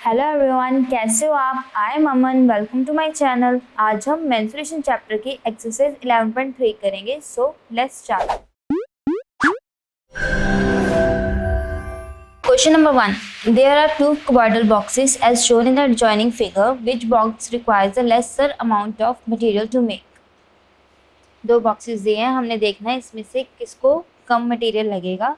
Hello everyone, कैसे हो आप? I am Aman, welcome to my channel. आज हम मेंस्ट्रुएशन चैप्टर की एक्सरसाइज 11.3 करेंगे। So let's start. Question number 1, there are two cuboidal boxes as shown in the adjoining figure. Which box requires a lesser amount of material to make? दो boxes दिए हैं, हमने देखना है इसमें से किसको कम मटेरियल लगेगा।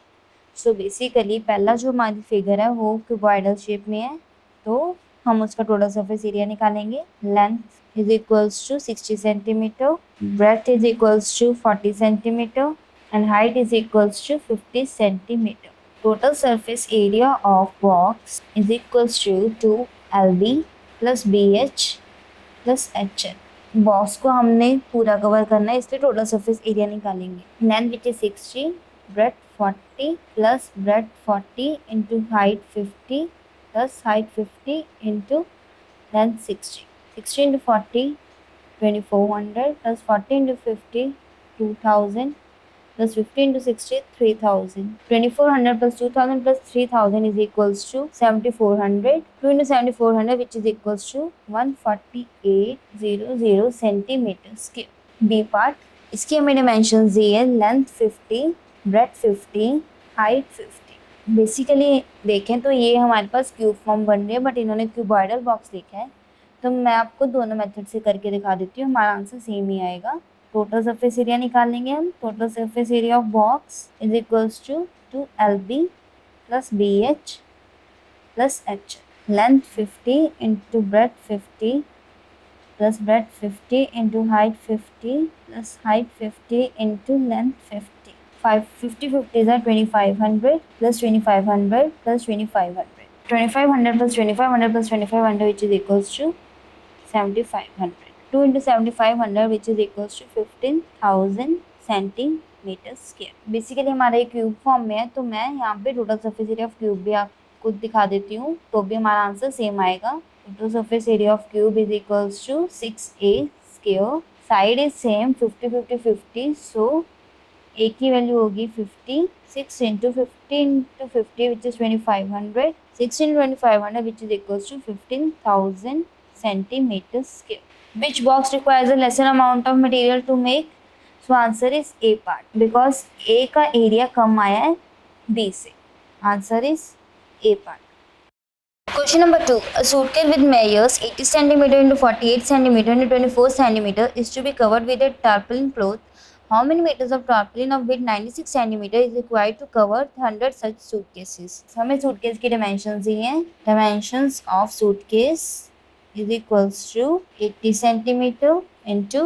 सो बेसिकली पहला जो हमारी फिगर है वो क्यूबॉइडल शेप में है, तो हम उसका टोटल सरफेस एरिया निकालेंगे। Length is equals to 60 centimetre, breadth is equals to 40 centimetre and height is equals to 50 centimetre. Total surface area of box is equals to 2LB plus BH plus HL। Box को हमने पूरा cover करना है, इसलिए total surface area निकालेंगे। Length which is 60, breadth 40 plus breadth 40 into height 50 plus height 50 into length 60। 60 into 40 2400 plus 40 into 50 2000 plus 50 into 60 3000। 2400 plus 2000 plus 3000 is equals to 7400। 2 into 7400 which is equals to 14800 centimeter square। B part, इसकी हमें dimensions दी है, length 50, breath 50, height 50। Basically देखें तो ये हमारे पास cube form बन रही है, बट इन्होंने क्यूबॉइडल बॉक्स लिखा है, तो मैं आपको दोनों मेथड से करके दिखा देती हूँ, हमारा आंसर सेम ही आएगा। टोटल सरफेस एरिया निकालेंगे हम। Total surface area of box is equals to 2LB plus BH plus H। Length 50 into breadth 50 plus breadth 50 into height 50 plus height 50 into length 50। 50 50 is 2500 plus 2500 plus 2500। 2500 plus 2500 plus 2500 which is equals to 7500। 2 into 7500 which is equals to 15,000 centimetre square. Basically हमारा ये cube form में है, तो मैं यहाँ पे total surface area of cube भी आपको दिखा देती हूँ, तो भी हमारा आंसर सेम आएगा। Total surface area of cube is equals to 6A square. Side is same 50 50 50, so A की वैल्यू होगी 50। 6 into 50 into 50 which is 2500। 6 into 2500 which is equals to 15,000 centimeter square। Which box requires a lesser amount of material to make? So answer is A part, because A का area कम आया है B से। Answer is A part। Question number 2, a suitcase with measures 80 cm into 48 cm into 24 cm is to be covered with a tarpaulin cloth. How many meters of tarpaulin of width 96 cm is required to cover 100 such suitcases? हमें suitcase की dimensions दी हैं। Dimensions of suitcase is equals to 80 centimeter into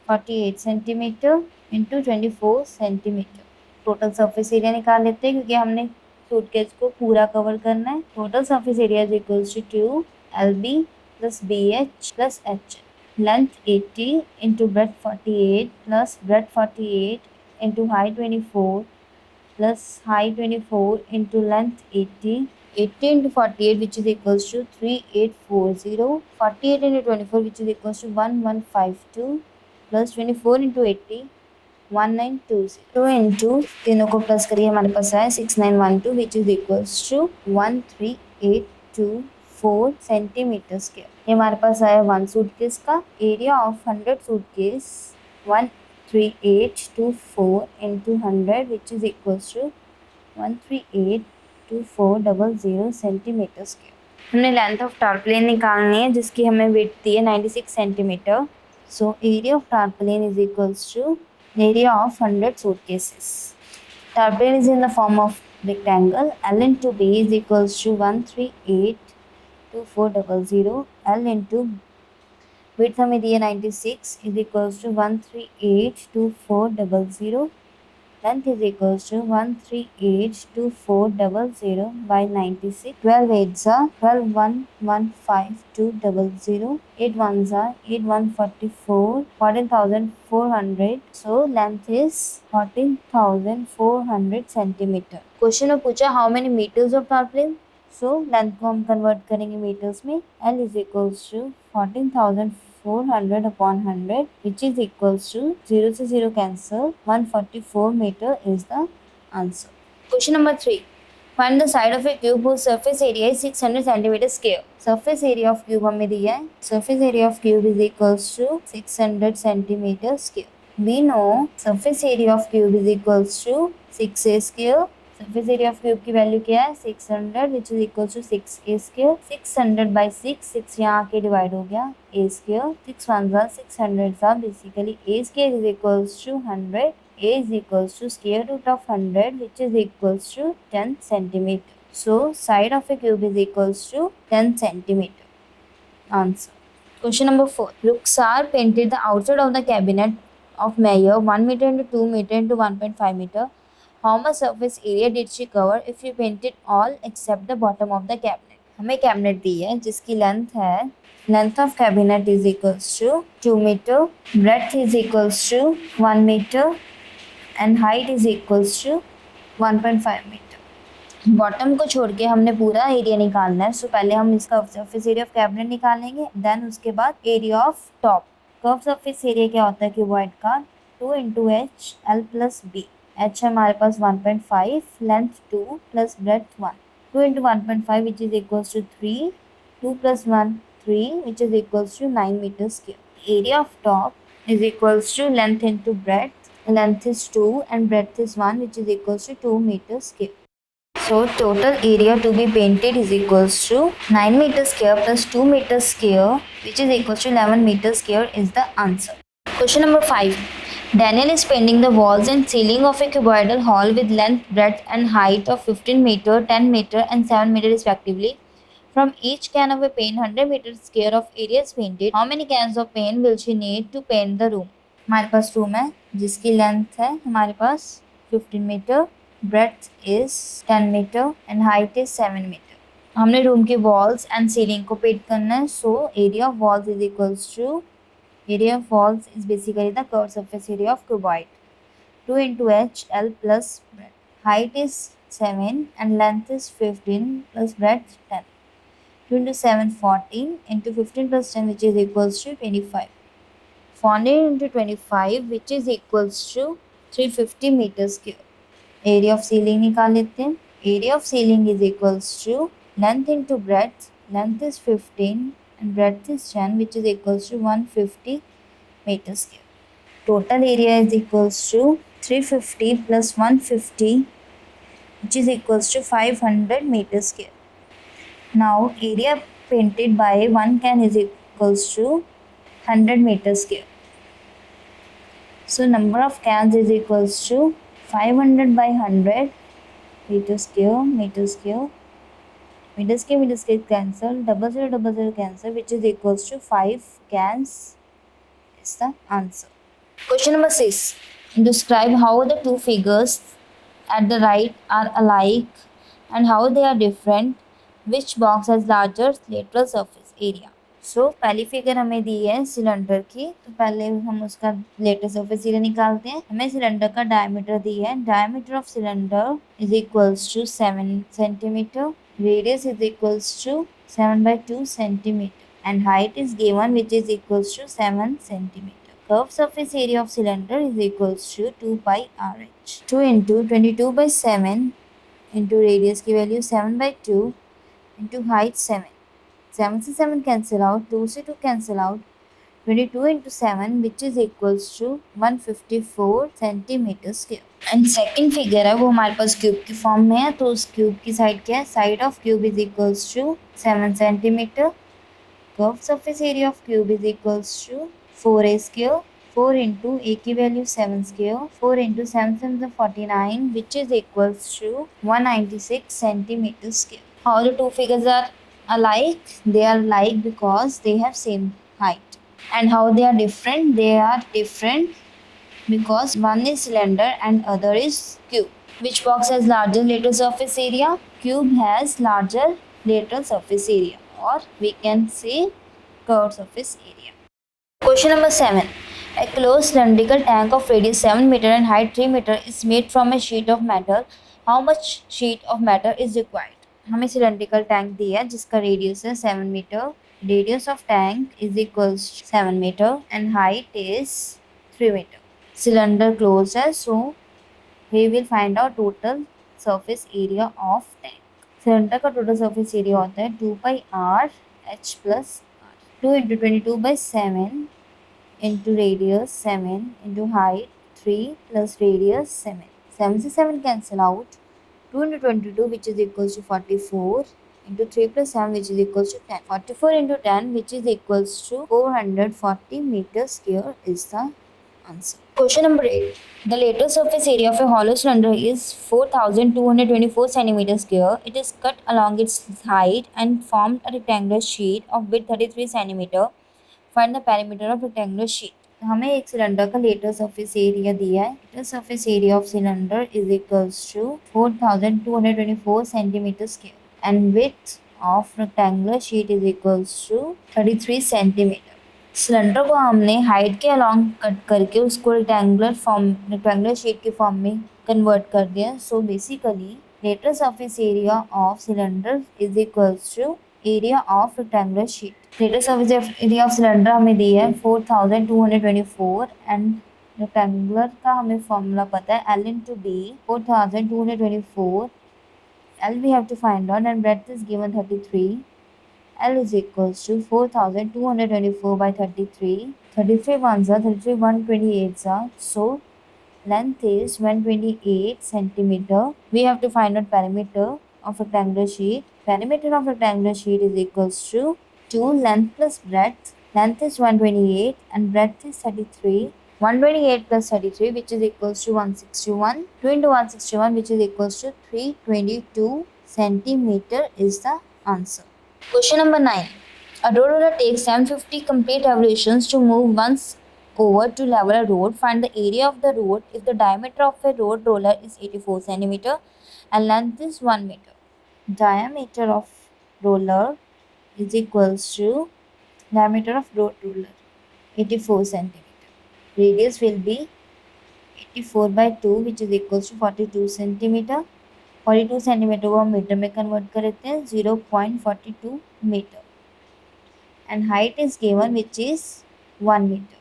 48 centimeter into 24 centimeter। Total surface area निकाल लेते हैं, क्योंकि हमने suitcase को पूरा कवर करना है। Total surface area is equals to 2LB plus BH plus H। Length 80 into breadth 48 plus breadth 48 into height 24 plus height 24 into length 80। 80 into 48 which is equals to 3840। 48 into 24 which is equals to 1152 plus 24 into 80 1920। 2 into तीनों को plus करिए, हमारे पास है 6912 which is equals to 13824 centimetre square. ये हमारे पास आया 1 suitcase का। Area of 100 suitcase 13824 into 100 which is equals to 1382400 centimetre square. हमने लेंथ ऑफ टारपोलिन निकालनी है, जिसकी हमें विड्थ दी है 96 centimetre. So area of tarpaulin is equals to area of 100 suitcases. Tarpaulin is in the form of rectangle. L into B is equals to 1382400। L into width हमें दी है 96 is equals to 1382400। Length is equals to 1382400 by 96। 12 8s are 12 1 15200। 8 1s are 8 144 14,400। So length is 14,400 centimeter। Question में पूछा how many metres of tarpaulin. So length को हम convert करेंगे metres में। L is equals to 14,400 upon 100 which is equals to 0 से 0 cancel 144 meter is the answer। Question number 3, find the side of A cube whose surface area is 600 centimeter square. Surface area of cube हमें दिया है. Surface area of cube is equals to 600 centimeter square. We know surface area of cube is equals to 6a square. Surface area of cube की value क्या है 600 which is equals to 6a square. 600 by 6 6 यहाँ आके divide हो गया a square. 6 1 600 basically a square is equals to 100. A is equals to square root of 100 which is equals to 10 centimeter. So side of a cube is equals to 10 centimeter. Answer. Question number 4. Ruxar painted the outside of the cabinet of Mayer 1 meter into 2 meter into 1.5 meter. How much surface area did she cover if you painted all except the bottom of the cabinet? हमें cabinet दी है जिसकी length है length of cabinet is equals to 2 metre, breadth is equals to 1 metre and height is equals to 1.5 metre. Bottom को छोड़ के हमने पूरा एरिया निकालना है. सो पहले हम इसका सरफेस एरिया ऑफ कैबिनेट निकालेंगे, देन उसके बाद area of top. Curve surface area क्या होता है क्यूबॉइड का 2 into H L plus B. H है हमारे पास 1.5, length 2 plus breadth 1. 2 into 1.5 which is equals to 3, 2 plus 1 3 which is equals to 9 metre square. Area of top is equals to length into breadth. Length is 2 and breadth is 1 which is equals to 2 meters square. So total area to be painted is equals to 9 meters square plus 2 meters square which is equals to 11 meters square is the answer. Question number 5. Daniel is painting the walls and ceiling of a cuboidal hall with length, breadth and height of 15 meter, 10 meter and 7 meter respectively. From each can of a paint 100 meters square of area is painted. How many cans of paint will she need to paint the room? हमारे पास room है जिसकी length है हमारे पास 15 metre, breadth is 10 metre and height is 7 metre. हमने room के walls and ceiling को paint करना है. So area of walls is equals to area of walls is basically the curve surface area of cuboid 2 into H L plus breadth. Height is 7 and length is 15 plus breadth 10. 2 into 7 14 into 15 plus 10 which is equals to 25. 400 into 25 which is equals to 350 meters square. Area of ceiling निकाल लेते हैं. Area of ceiling is equals to length into breadth. Length is 15 and breadth is 10 which is equals to 150 meters square. Total area is equals to 350 plus 150 which is equals to 500 meters square. Now area painted by one can is equals to 100 meters square. So number of cans is equals to 500 by 100 meter square, meter square, meter square, meter square cancel, 0 cancel which is equals to 5 cans is the answer. Question number 6. Describe how the two figures at the right are alike and how they are different. Which box has larger lateral surface area? सो पहली figure हमें दी है cylinder की. तो पहले हम उसका latest surface area निकालते हैं. हमें सिलेंडर का डायमीटर दी है. Diameter of cylinder is equals to 7 centimetre. Radius is equals to 7/2 centimetre and height is given which is equals to 7 centimetre. Curve surface area of cylinder is equals to 2 pi RH. 2 into 22/7 into radius की value 7/2 into height 7. 7 से 7 cancel out, 2 से 2 cancel out, 22 into 7 which is equals to 154 centimeter square. And second figure है वो हमारे पास cube की form में है. तो उस क्यूब की साइड क्या है? Side of cube is equals to 7 centimetre. Curve surface area of cube is equals to 4a square. 4 into a की value 7 square. 4 into 7 49 which is equals to 196 centimeter square. How the two figures are alike? They are alike because they have same height. And how they are different? They are different because one is cylinder and other is cube. Which box has larger lateral surface area? Cube has larger lateral surface area, or we can say curved surface area. Question number 7. A closed cylindrical tank of radius 7 meter and height 3 meter is made from a sheet of metal. How much sheet of metal is required? हमें cylindrical tank दिया है जिसका radius है 7 मीटर. Radius of tank is equals 7 metre and height is 3 metre. Cylinder close है so we will find out total surface area of tank. Cylinder का total surface area होता है 2 pi r h plus r. 2 into 22/7 into radius 7 into height 3 plus radius 7. 7 से 7 cancel out. 2 into 22 which is equals to 44 into 3 plus 7 which is equals to 10. 44 into 10 which is equals to 440 meters square is the answer. Question number 8. The lateral surface area of a hollow cylinder is 4224 cm square. It is cut along its height and formed a rectangular sheet of width 33 cm. Find the perimeter of rectangular sheet. हमें एक cylinder का letter surface area दिया है. Lateral surface area of cylinder is equals to 4224 centimetre square and width of rectangular sheet is equals to 33 centimetre. Cylinder को हमने height के along cut करके उसको रेक्टेंगुलर शीट के फॉर्म में कन्वर्ट कर दिया. So basically lateral surface area of cylinder is equals to area of rectangular sheet. Lateral surface area of cylinder हमें दिया है 4224 एंड रेक्टेंगुलर का हमें फॉर्मूला पता है L into D. 4224 L we have to find out and breadth is given 33. L is equals to 4224 by 33. 33 ones are 33 128s are. So length is 128 centimeter. We have to find out perimeter of rectangular sheet. Perimeter of rectangular sheet is equals to 2 length plus breadth. Length is 128 and breadth is 33. 128 plus 33 which is equals to 161. 2 into 161 which is equals to 322 centimeter is the answer. Question number 9. A road roller takes 750 complete revolutions to move once over to level a road. Find the area of the road if the diameter of a road roller is 84 cm and length is 1 meter. Diameter of roller is equals to diameter of road roller 84 cm. Radius will be 84 by 2 which is equals to 42 cm. 42 centimetre को हम metre में convert कर देते हैं 0.42 metre and height is given which is 1 metre.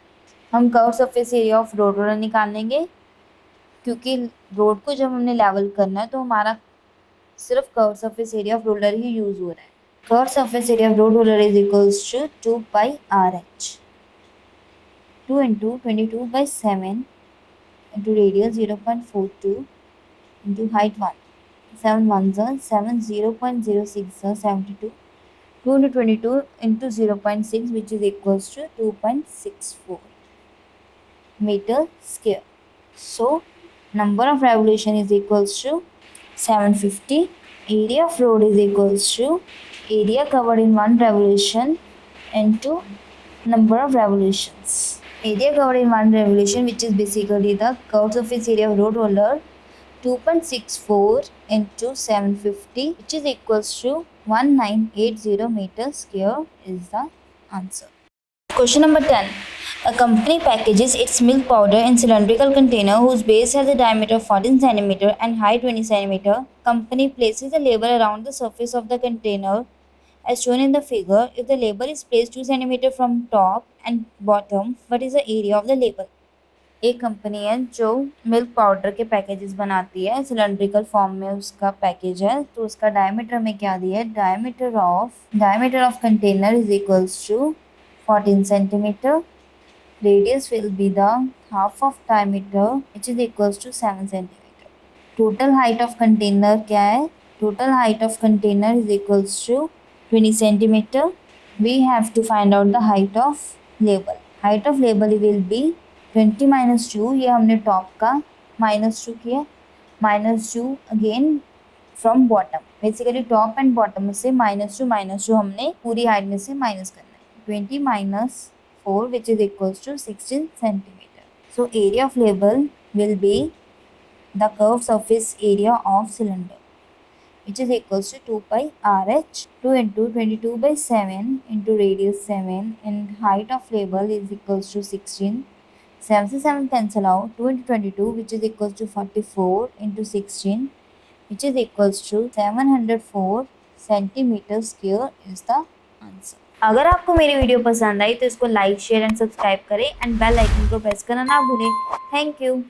हम curve surface area of road roller निकालेंगे क्योंकि road को जब हमने लेवल करना है तो हमारा सिर्फ curve surface area of roller ही यूज हो रहा है. Curve surface area of road roller is equals to 2 pi R H. 2 into 22/7 into radius 0.42 into height 1. 7 ones are 7, 0.06 are 72. 2 into 22 into 0.6 which is equals to 2.64 meter square. So number of revolution is equals to 750. Area of road is equals to area covered in one revolution into number of revolutions. Area covered in one revolution which is basically the curved surface area of road roller 2.64 into 750 which is equals to 1980 meters square is the answer. Question number 10. A company packages its milk powder in cylindrical container whose base has a diameter of 14 cm and height 20 cm. Company places a label around the surface of the container as shown in the figure. If the label is placed 2 cm from top and bottom, what is the area of the label? एक company है जो milk powder के packages बनाती है. Cylindrical form में उसका package है तो उसका डायमीटर में क्या दिया है. Diameter of container is equals to 14 centimetre. Radius will be the half of diameter which is equals to 7 centimetre. Total height of container क्या है. Total height of container is equals to 20 centimetre. We have to find out the height of label. Height of label will be 20 minus 2. ये हमने top का -2 किया. -2 again from bottom. Basically top and bottom में से -2 हमने पूरी height में से माइनस करना है. 20 minus 4 which is equals to 16 centimeter. So area of label will be the curved surface area of cylinder which is equals to 2 pi RH. 2 into 22/7 into radius 7 and height of label is equals to 16. 7 से 7 cancel out. 2 into 22 which is equals to 44 into 16 which is equals to 704 centimeter square is the answer. अगर आपको मेरी video पसंद आई तो इसको like share and subscribe करें and bell icon को press करना ना भूलें. Thank you.